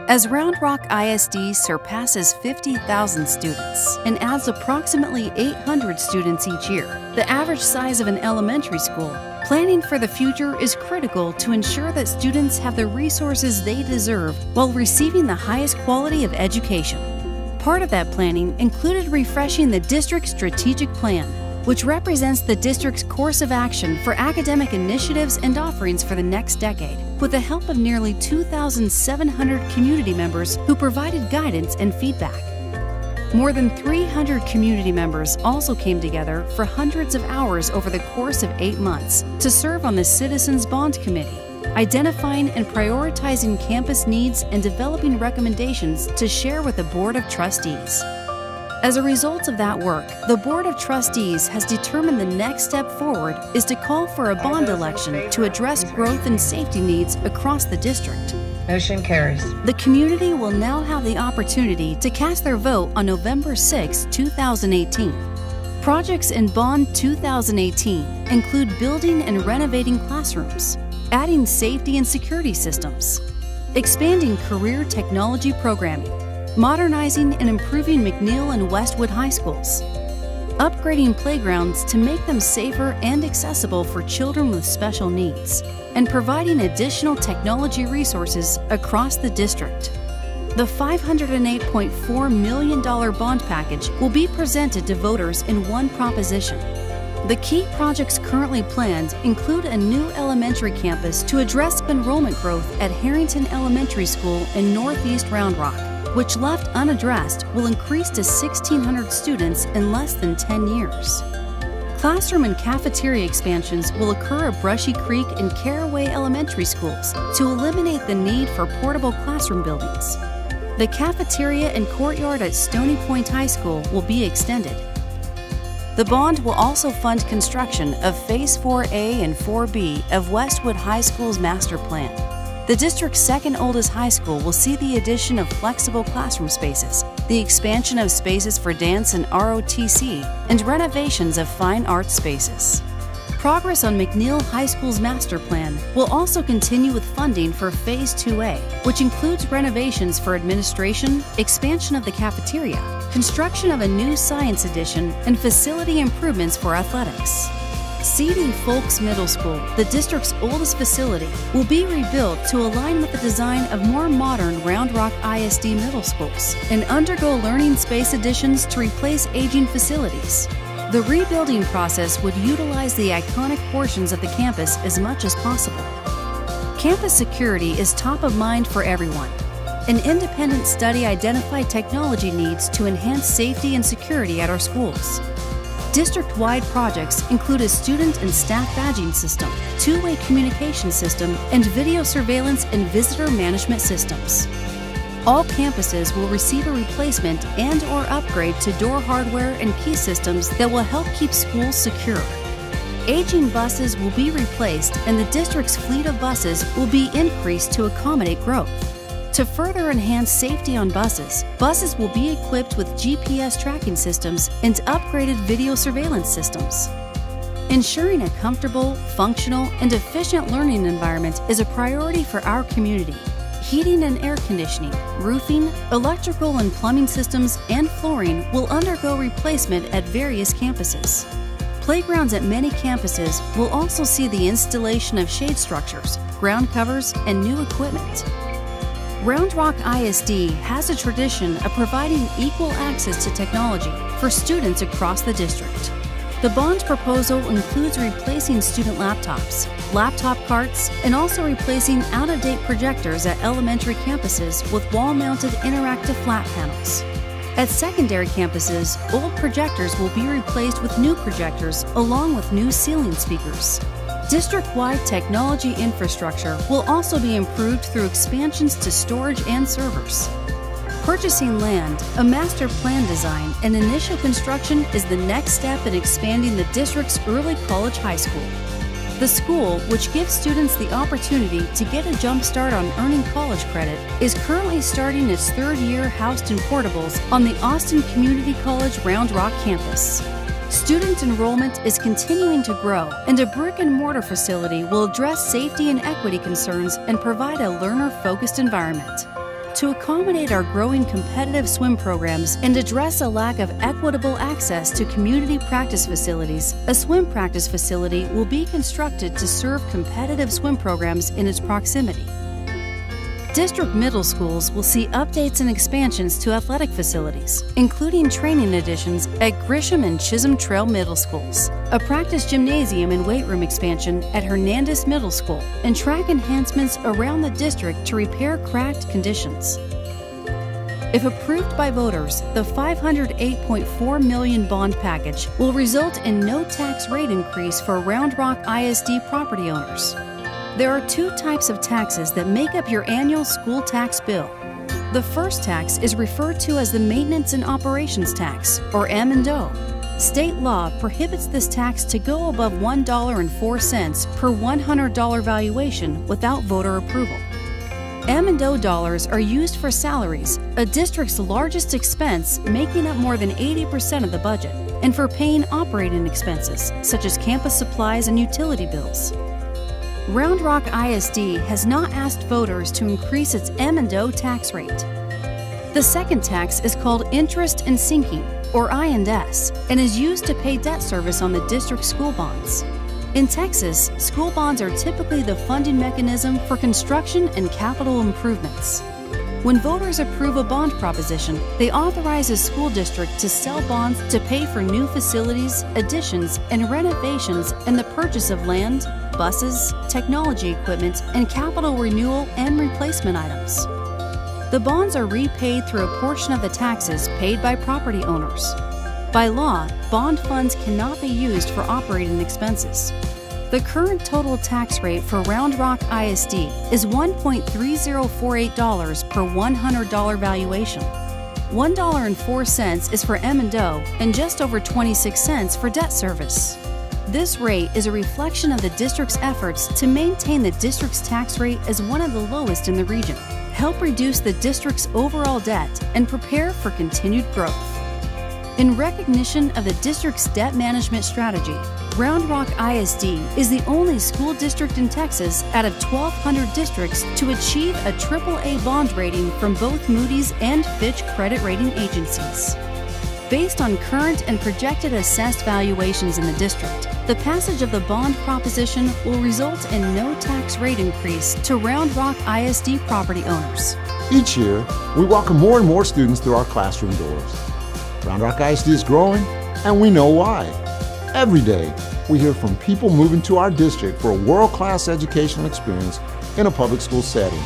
As Round Rock ISD surpasses 50,000 students and adds approximately 800 students each year, the average size of an elementary school, planning for the future is critical to ensure that students have the resources they deserve while receiving the highest quality of education. Part of that planning included refreshing the district's strategic plan, which represents the district's course of action for academic initiatives and offerings for the next decade, with the help of nearly 2,700 community members who provided guidance and feedback. More than 300 community members also came together for hundreds of hours over the course of 8 months to serve on the Citizens Bond Committee, identifying and prioritizing campus needs and developing recommendations to share with the Board of Trustees. As a result of that work, the Board of Trustees has determined the next step forward is to call for a bond election to address growth and safety needs across the district. Motion carries. The community will now have the opportunity to cast their vote on November 6, 2018. Projects in Bond 2018 include building and renovating classrooms, adding safety and security systems, expanding career technology programming, modernizing and improving McNeil and Westwood High Schools, upgrading playgrounds to make them safer and accessible for children with special needs, and providing additional technology resources across the district. The $508.4 million bond package will be presented to voters in one proposition. The key projects currently planned include a new elementary campus to address enrollment growth at Harrington Elementary School in Northeast Round Rock, which left unaddressed will increase to 1,600 students in less than 10 years. Classroom and cafeteria expansions will occur at Brushy Creek and Caraway Elementary Schools to eliminate the need for portable classroom buildings. The cafeteria and courtyard at Stony Point High School will be extended. The bond will also fund construction of Phase 4A and 4B of Westwood High School's master plan. The district's second oldest high school will see the addition of flexible classroom spaces, the expansion of spaces for dance and ROTC, and renovations of fine arts spaces. Progress on McNeil High School's master plan will also continue with funding for Phase 2A, which includes renovations for administration, expansion of the cafeteria, construction of a new science addition, and facility improvements for athletics. C.D. Folks Middle School, the district's oldest facility, will be rebuilt to align with the design of more modern Round Rock ISD middle schools and undergo learning space additions to replace aging facilities. The rebuilding process would utilize the iconic portions of the campus as much as possible. Campus security is top of mind for everyone. An independent study identified technology needs to enhance safety and security at our schools. District-wide projects include a student and staff badging system, two-way communication system, and video surveillance and visitor management systems. All campuses will receive a replacement and/or upgrade to door hardware and key systems that will help keep schools secure. Aging buses will be replaced, and the district's fleet of buses will be increased to accommodate growth. To further enhance safety on buses, buses will be equipped with GPS tracking systems and upgraded video surveillance systems. Ensuring a comfortable, functional, and efficient learning environment is a priority for our community. Heating and air conditioning, roofing, electrical and plumbing systems, and flooring will undergo replacement at various campuses. Playgrounds at many campuses will also see the installation of shade structures, ground covers, and new equipment. Round Rock ISD has a tradition of providing equal access to technology for students across the district. The bond proposal includes replacing student laptops, laptop carts, and also replacing out-of-date projectors at elementary campuses with wall-mounted interactive flat panels. At secondary campuses, old projectors will be replaced with new projectors along with new ceiling speakers. District-wide technology infrastructure will also be improved through expansions to storage and servers. Purchasing land, a master plan design, and initial construction is the next step in expanding the district's early college high school. The school, which gives students the opportunity to get a jump start on earning college credit, is currently starting its third year housed in portables on the Austin Community College Round Rock campus. Student enrollment is continuing to grow, and a brick-and-mortar facility will address safety and equity concerns and provide a learner-focused environment. to accommodate our growing competitive swim programs and address a lack of equitable access to community practice facilities, a swim practice facility will be constructed to serve competitive swim programs in its proximity. District middle schools will see updates and expansions to athletic facilities, including training additions at Grisham and Chisholm Trail Middle Schools, a practice gymnasium and weight room expansion at Hernandez Middle School, and track enhancements around the district to repair cracked conditions. If approved by voters, the $508.4 million bond package will result in no tax rate increase for Round Rock ISD property owners. There are two types of taxes that make up your annual school tax bill. The first tax is referred to as the Maintenance and Operations Tax, or M&O. State law prohibits this tax to go above $1.04 per $100 valuation without voter approval. M&O dollars are used for salaries, a district's largest expense making up more than 80% of the budget, and for paying operating expenses, such as campus supplies and utility bills. Round Rock ISD has not asked voters to increase its M&O tax rate. The second tax is called Interest and Sinking, or I&S, and is used to pay debt service on the district school bonds. In Texas, school bonds are typically the funding mechanism for construction and capital improvements. When voters approve a bond proposition, they authorize a school district to sell bonds to pay for new facilities, additions, and renovations and the purchase of land, buses, technology equipment, and capital renewal and replacement items. The bonds are repaid through a portion of the taxes paid by property owners. By law, bond funds cannot be used for operating expenses. The current total tax rate for Round Rock ISD is $1.3048 per $100 valuation. $1.04 is for M&O and just over 26 cents for debt service. This rate is a reflection of the district's efforts to maintain the district's tax rate as one of the lowest in the region, help reduce the district's overall debt, and prepare for continued growth. In recognition of the district's debt management strategy, Round Rock ISD is the only school district in Texas out of 1,200 districts to achieve a AAA bond rating from both Moody's and Fitch credit rating agencies. Based on current and projected assessed valuations in the district, the passage of the bond proposition will result in no tax rate increase to Round Rock ISD property owners. Each year, we welcome more and more students through our classroom doors. Round Rock ISD is growing, and we know why. Every day, we hear from people moving to our district for a world-class educational experience in a public school setting.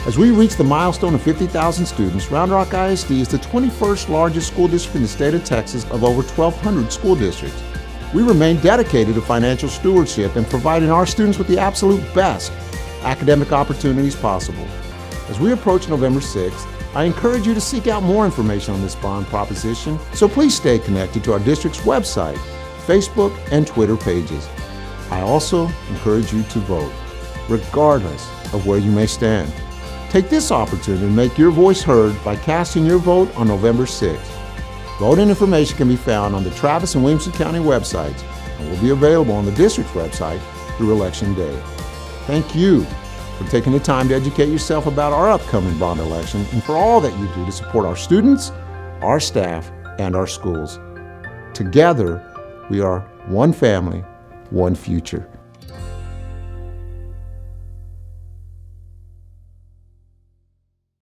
As we reach the milestone of 50,000 students, Round Rock ISD is the 21st largest school district in the state of Texas of over 1,200 school districts. We remain dedicated to financial stewardship and providing our students with the absolute best academic opportunities possible. As we approach November 6th, I encourage you to seek out more information on this bond proposition, so please stay connected to our district's website, Facebook, and Twitter pages. I also encourage you to vote, regardless of where you may stand. Take this opportunity to make your voice heard by casting your vote on November 6th. Voting information can be found on the Travis and Williamson County websites and will be available on the district's website through Election Day. Thank you for taking the time to educate yourself about our upcoming bond election and for all that you do to support our students, our staff, and our schools. Together, we are one family, one future.